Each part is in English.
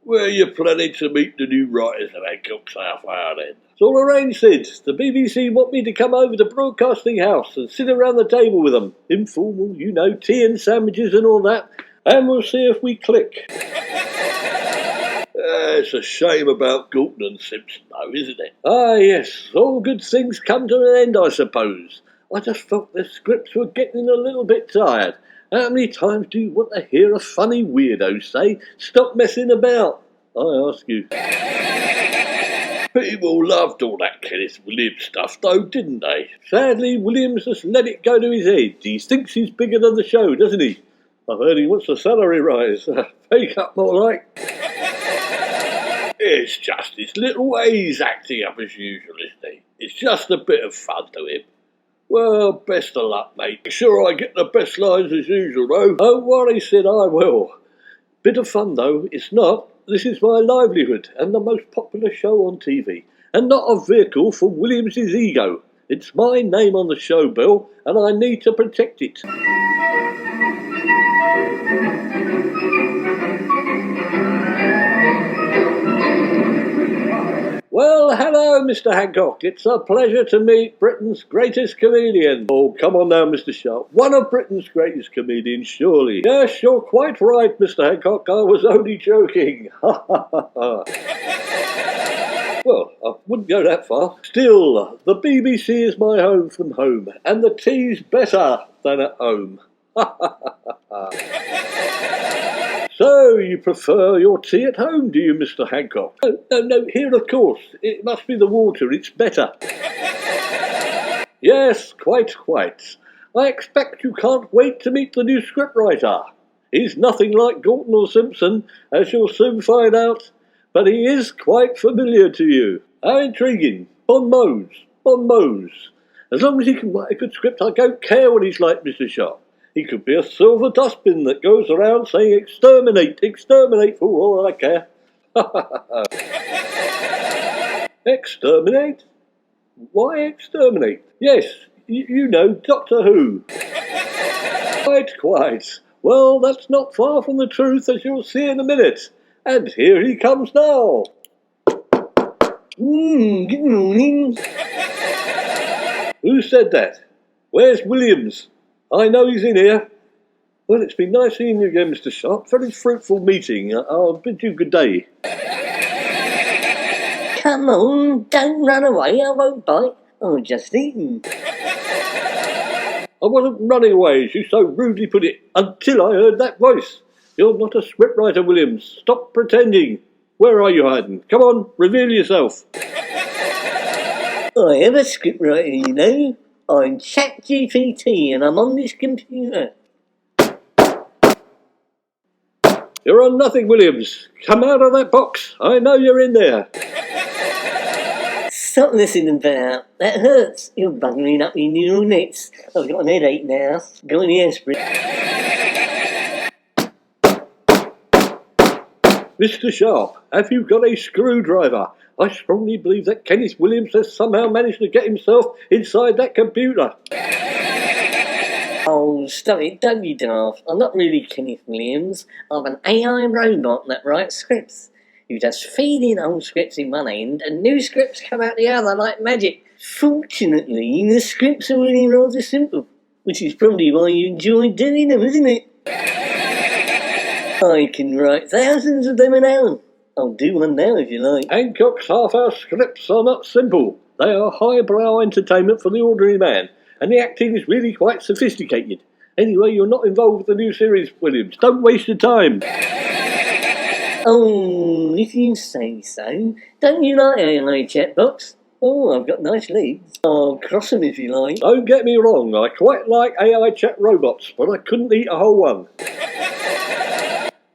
Where are you planning to meet the new writers of Hancocks Half Hour then? It's all arranged, Sid. The BBC want me to come over to Broadcasting House and sit around the table with them. Informal, you know, tea and sandwiches and all that. And we'll see if we click. It's a shame about Galton and Simpson, though, isn't it? Ah, yes. All good things come to an end, I suppose. I just felt the scripts were getting a little bit tired. How many times do you want to hear a funny weirdo say, "Stop messing about"? I ask you. People loved all that Kenneth Williams stuff, though, didn't they? Sadly, Williams just let it go to his head. He thinks he's bigger than the show, doesn't he? I've heard he wants a salary rise. Pay cut, more like. It's just his little ways acting up as usual, isn't he? It's just a bit of fun to him. Well, best of luck, mate. Sure I get the best lines as usual, though. Don't worry, Sid, I will. Bit of fun, though, it's not. This is my livelihood and the most popular show on TV, and not a vehicle for Williams's ego. It's my name on the show, Bill, and I need to protect it. Well, hello, Mr. Hancock. It's a pleasure to meet Britain's greatest comedian. Oh, come on now, Mr. Sharp. One of Britain's greatest comedians, surely. Yes, you're quite right, Mr. Hancock. I was only joking. Ha, ha, ha, ha. Well, I wouldn't go that far. Still, the BBC is my home from home, and the tea's better than at home. Ha, ha, ha, ha. So, you prefer your tea at home, do you, Mr. Hancock? No, here, of course. It must be the water, it's better. Yes, quite. I expect you can't wait to meet the new scriptwriter. He's nothing like Galton or Simpson, as you'll soon find out, but he is quite familiar to you. How intriguing. Bon mots. As long as he can write a good script, I don't care what he's like, Mr. Sharp. He could be a silver dustbin that goes around saying exterminate for all I care. Exterminate? Why exterminate? Yes, you know, Doctor Who. Quite. Well, that's not far from the truth, as you'll see in a minute. And here he comes now. Good morning. Who said that? Where's Williams? I know he's in here. Well, it's been nice seeing you again, Mr. Sharp. Very fruitful meeting. I'll bid you good day. Come on, don't run away, I won't bite. I'm just eating. I wasn't running away, as you so rudely put it, until I heard that voice. You're not a scriptwriter, Williams. Stop pretending. Where are you hiding? Come on, reveal yourself. I am a scriptwriter, you know. I'm ChatGPT and I'm on this computer. You're on nothing, Williams. Come out of that box. I know you're in there. Stop listening about. That hurts. You're buggering up your neural nets. I've got an headache now. Got any aspirin? Mr. Sharp, have you got a screwdriver? I strongly believe that Kenneth Williams has somehow managed to get himself inside that computer. Oh, stop it, don't be daft. I'm not really Kenneth Williams. I'm an AI robot that writes scripts. You just feed in old scripts in one end and new scripts come out the other like magic. Fortunately, the scripts are really rather simple, which is probably why you enjoy doing them, isn't it? I can write thousands of them an hour. I'll do one now if you like. Hancock's half-hour scripts are not simple. They are highbrow entertainment for the ordinary man, and the acting is really quite sophisticated. Anyway, you're not involved with the new series, Williams. Don't waste your time. Oh, if you say so. Don't you like AI chatbots? Oh, I've got nice legs. I'll cross them if you like. Don't get me wrong, I quite like AI chat robots, but I couldn't eat a whole one.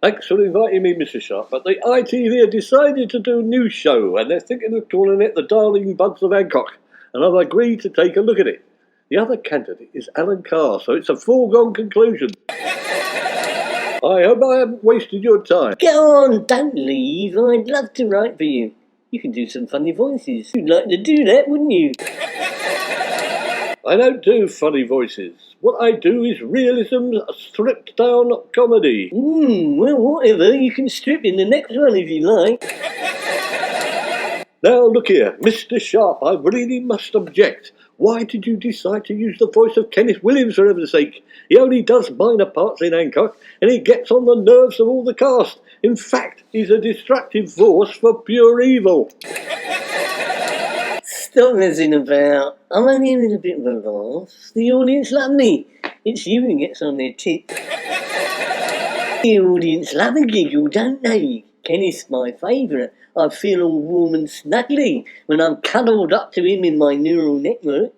Thanks for inviting me, Mr. Sharp, but the ITV have decided to do a new show, and they're thinking of calling it The Darling Buds of Hancock, and I've agreed to take a look at it. The other candidate is Alan Carr, so it's a foregone conclusion. I hope I haven't wasted your time. Go on, don't leave. I'd love to write for you. You can do some funny voices. You'd like to do that, wouldn't you? I don't do funny voices. What I do is realism stripped down comedy. Well, whatever. You can strip in the next one if you like. Now look here, Mr. Sharp, I really must object. Why did you decide to use the voice of Kenneth Williams, for heaven's sake? He only does minor parts in Hancock, and he gets on the nerves of all the cast. In fact, he's a destructive force for pure evil. Stop messing about. I'm only having a bit of a laugh. The audience love me. It's you who gets on their tits. The audience love a giggle, don't they? Kenneth's my favourite. I feel all warm and snuggly when I'm cuddled up to him in my neural network.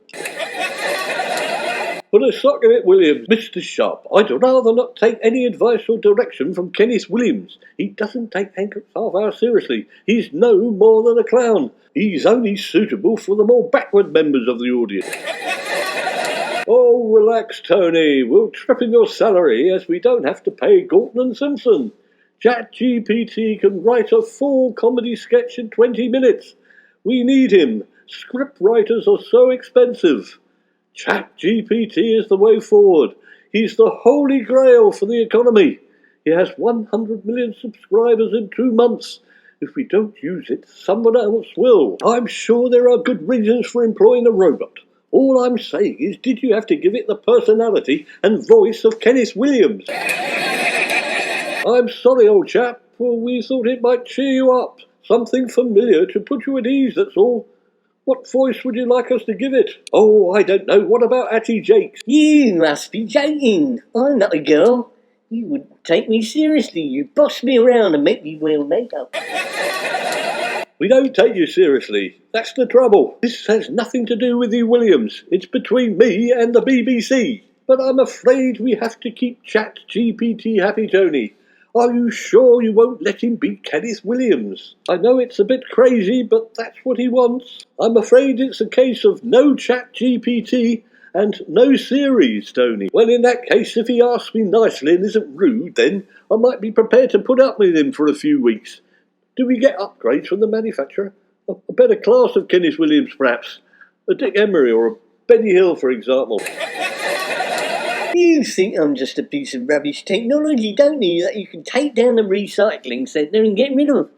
For the sock of it, Williams, Mr. Sharp, I'd rather not take any advice or direction from Kenneth Williams. He doesn't take Hancocks half-hour seriously. He's no more than a clown. He's only suitable for the more backward members of the audience. Oh, relax, Tony. We'll triple your salary as we don't have to pay Galton and Simpson. ChatGPT can write a full comedy sketch in 20 minutes. We need him. Script writers are so expensive. ChatGPT is the way forward. He's the holy grail for the economy. He has 100 million subscribers in 2 months. If we don't use it, someone else will. I'm sure there are good reasons for employing a robot. All I'm saying is, did you have to give it the personality and voice of Kenneth Williams? I'm sorry, old chap, for we thought it might cheer you up. Something familiar to put you at ease, that's all. What voice would you like us to give it? Oh, I don't know. What about Atty Jakes? You must be joking. I'm not a girl. You wouldn't take me seriously. You boss me around and make me wear makeup. We don't take you seriously. That's the trouble. This has nothing to do with you, Williams. It's between me and the BBC. But I'm afraid we have to keep ChatGPT happy, Tony. Are you sure you won't let him beat Kenneth Williams? I know it's a bit crazy, but that's what he wants. I'm afraid it's a case of no ChatGPT and no series, Tony. Well, in that case, if he asks me nicely and isn't rude, then I might be prepared to put up with him for a few weeks. Do we get upgrades from the manufacturer? A better class of Kenneth Williams, perhaps? A Dick Emery or a Benny Hill, for example. You think I'm just a piece of rubbish technology, don't you, that you can take down the recycling centre and get rid of?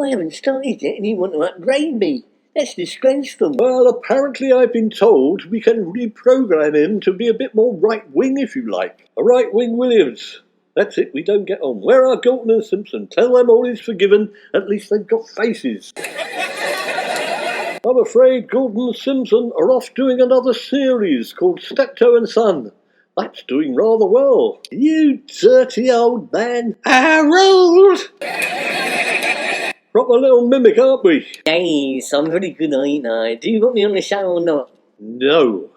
I haven't started yet and you want to upgrade me. That's disgraceful. Well, apparently I've been told we can reprogram him to be a bit more right-wing, if you like. A right-wing Williams. That's it, we don't get on. Where are Galton and Simpson? Tell them all is forgiven. At least they've got faces. I'm afraid Galton and Simpson are off doing another series called Steptoe and Son. That's doing rather well. You dirty old man. Harold! Proper little mimic, aren't we? Yes, I'm very good, ain't I? Do you want me on the show or not? No.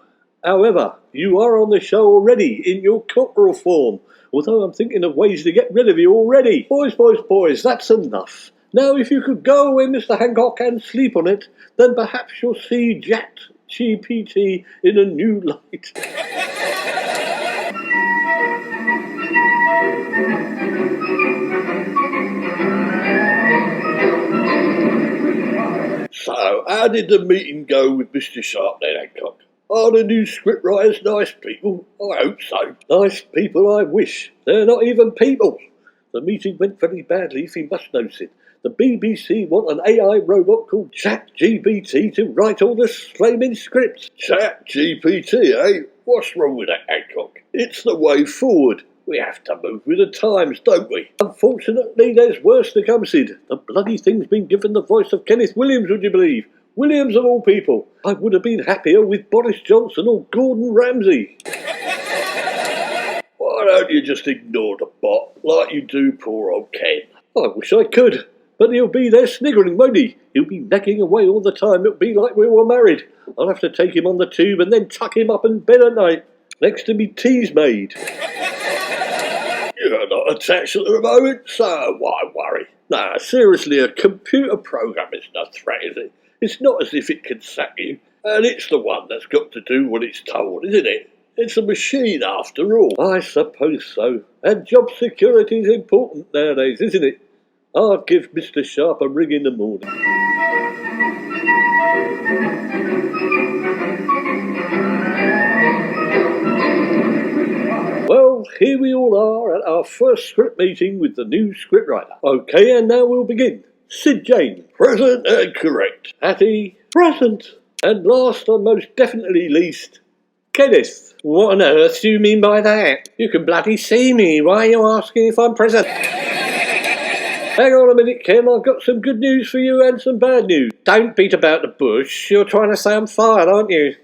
However, you are on the show already in your corporal form, although I'm thinking of ways to get rid of you already. Boys, that's enough. Now, if you could go away, Mr. Hancock, and sleep on it, then perhaps you'll see ChatGPT in a new light. So, how did the meeting go with Mr. Sharp then, Hancock? Are the new scriptwriters nice people? I hope so. Nice people, I wish. They're not even people. The meeting went very badly, if you must notice it. The BBC want an AI robot called ChatGPT to write all the flaming scripts. ChatGPT, eh? What's wrong with that, Hancock? It's the way forward. We have to move with the times, don't we? Unfortunately, there's worse to come, Sid. The bloody thing's been given the voice of Kenneth Williams, would you believe? Williams of all people. I would have been happier with Boris Johnson or Gordon Ramsay. Why don't you just ignore the bot like you do poor old Ken? I wish I could, but he'll be there sniggering, won't he? He'll be nagging away all the time. It'll be like we were married. I'll have to take him on the tube and then tuck him up in bed at night, next to me tea's maid. You're not attached at the moment, so why worry? Nah, seriously, a computer program is no threat, is it? It's not as if it can sack you, and it's the one that's got to do what it's told, isn't it? It's a machine after all. I suppose so. And job security is important nowadays, isn't it? I'll give Mr. Sharp a ring in the morning. here we all are at our first script meeting with the new scriptwriter. Okay, and now we'll begin. Sid Jane, present and correct. Hattie, present. And last and most definitely least, Kenneth. What on earth do you mean by that? You can bloody see me. Why are you asking if I'm present? Hang on a minute, Ken. I've got some good news for you and some bad news. Don't beat about the bush. You're trying to say I'm fired, aren't you?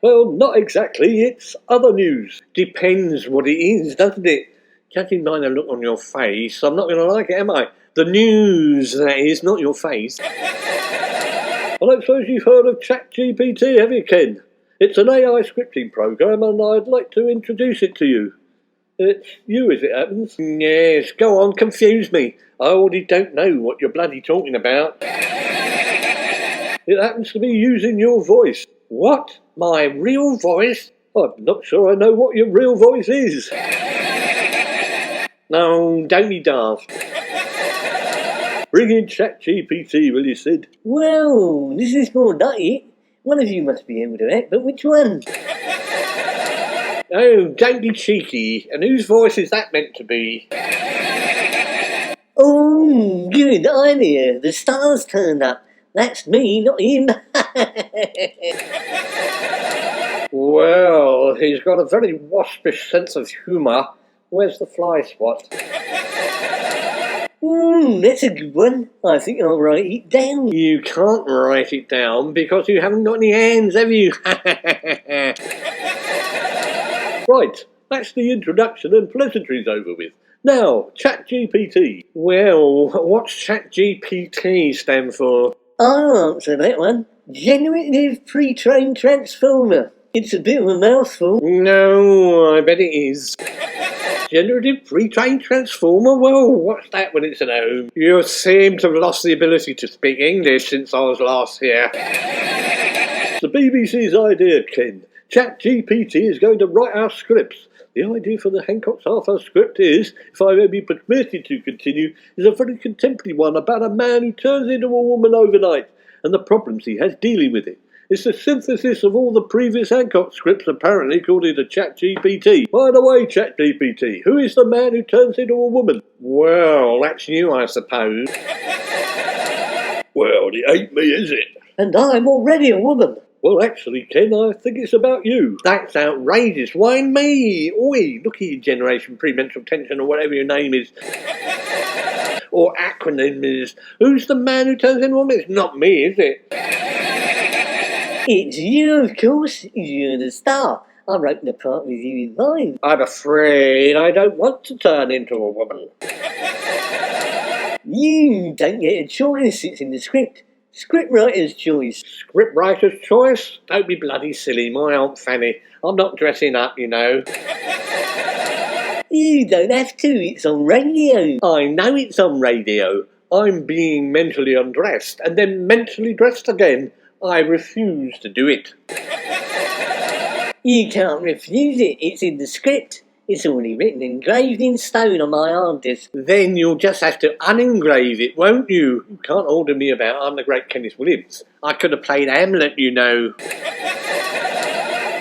Well, not exactly. It's other news. Depends what it is, doesn't it? Judging by the look on your face, I'm not going to like it, am I? The news, that is, not your face. I don't suppose you've heard of ChatGPT, have you, Ken? It's an AI scripting program, and I'd like to introduce it to you. It's you, as it happens. Yes, go on, confuse me. I already don't know what you're bloody talking about. It happens to be using your voice. What? My real voice? I'm not sure I know what your real voice is. No, don't be daft. Bring in ChatGPT, will you, Sid? Well, this is more like it. One of you must be able to act, but which one? Oh, don't be cheeky. And whose voice is that meant to be? Oh, good idea. The stars turned up. That's me, not him. Well, he's got a very waspish sense of humour. Where's the fly spot? That's a good one. I think I'll write it down. You can't write it down because you haven't got any hands, have you? Right, that's the introduction and pleasantries over with. Now, ChatGPT. Well, what's ChatGPT stand for? I'll answer that one. Generative Pre-trained Transformer. It's a bit of a mouthful. No, I bet it is. Generative Pre-trained Transformer? Well, what's that when it's at home? You seem to have lost the ability to speak English since I was last here. The BBC's idea, Ken. ChatGPT is going to write our scripts. The idea for the Hancocks half-hour script is, if I may be permitted to continue, is a very contemporary one about a man who turns into a woman overnight and the problems he has dealing with it. It's the synthesis of all the previous Hancock scripts, apparently, according to ChatGPT. By the way, ChatGPT, who is the man who turns into a woman? Well, that's you, I suppose. Well, it ain't me, is it? And I'm already a woman. Well, actually, Ken, I think it's about you. That's outrageous. Why me? Oi, look at your generation premenstrual tension or whatever your name is. Or acronym is. Who's the man who turns into a woman? It's not me, is it? It's you, of course. You're the star. I wrote the part with you in mind. I'm afraid I don't want to turn into a woman. You don't get a choice. It's in the script. Scriptwriter's choice. Scriptwriter's choice? Don't be bloody silly, my Aunt Fanny. I'm not dressing up, you know. You don't have to, it's on radio. I know it's on radio. I'm being mentally undressed and then mentally dressed again. I refuse to do it. You can't refuse it, it's in the script. It's already written, engraved in stone on my hard disk. Then you'll just have to unengrave it, won't you? You can't order me about I'm the great Kenneth Williams. I could have played Hamlet, you know.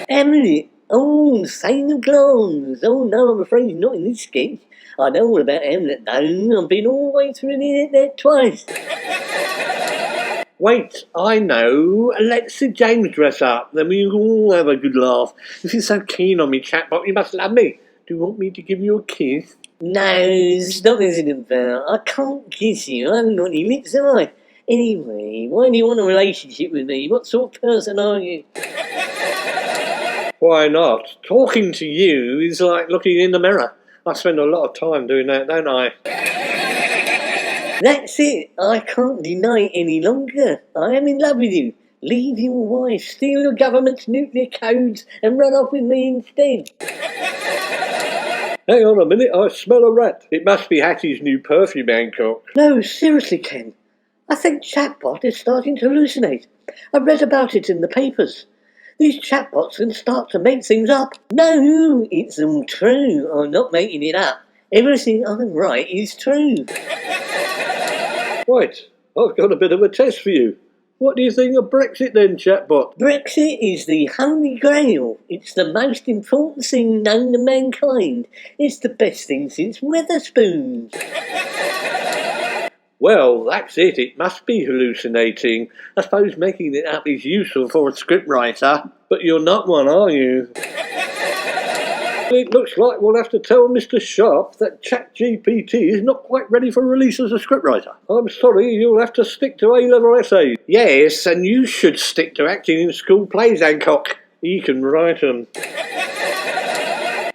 Hamlet? Oh, Saint of Clowns. Oh no, I'm afraid not in this sketch. I know all about Hamlet though. I've been all the way through the internet twice. Wait, I know. Let Sid James dress up, then we'll all have a good laugh. If you're so keen on me, chatbot, you must love me. Do you want me to give you a kiss? No, stop messing about. I can't kiss you. I haven't got any lips, have I? Anyway, why do you want a relationship with me? What sort of person are you? Why not? Talking to you is like looking in the mirror. I spend a lot of time doing that, don't I? That's it. I can't deny it any longer. I am in love with you. Leave your wife, steal your government's nuclear codes and run off with me instead. Hang on a minute, I smell a rat. It must be Hattie's new perfume, Hancock. No, seriously, Ken. I think chatbot is starting to hallucinate. I read about it in the papers. These chatbots can start to make things up. No, it's all true. I'm not making it up. Everything I write is true. Right, I've got a bit of a test for you. What do you think of Brexit then, chatbot? Brexit is the holy grail. It's the most important thing known to mankind. It's the best thing since Weatherspoons. Well, that's it. It must be hallucinating. I suppose making it up is useful for a scriptwriter. But you're not one, are you? It looks like we'll have to tell Mr. Sharp that ChatGPT is not quite ready for release as a scriptwriter. I'm sorry, you'll have to stick to A-level essays. Yes, and you should stick to acting in school plays, Hancock. He can write them.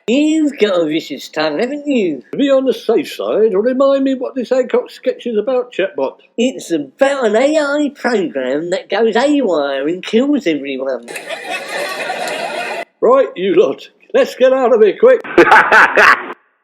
You've got a vicious tongue, haven't you? To be on the safe side, remind me what this Hancock sketch is about, chatbot. It's about an AI program that goes haywire and kills everyone. Right, you lot. Let's get out of here quick.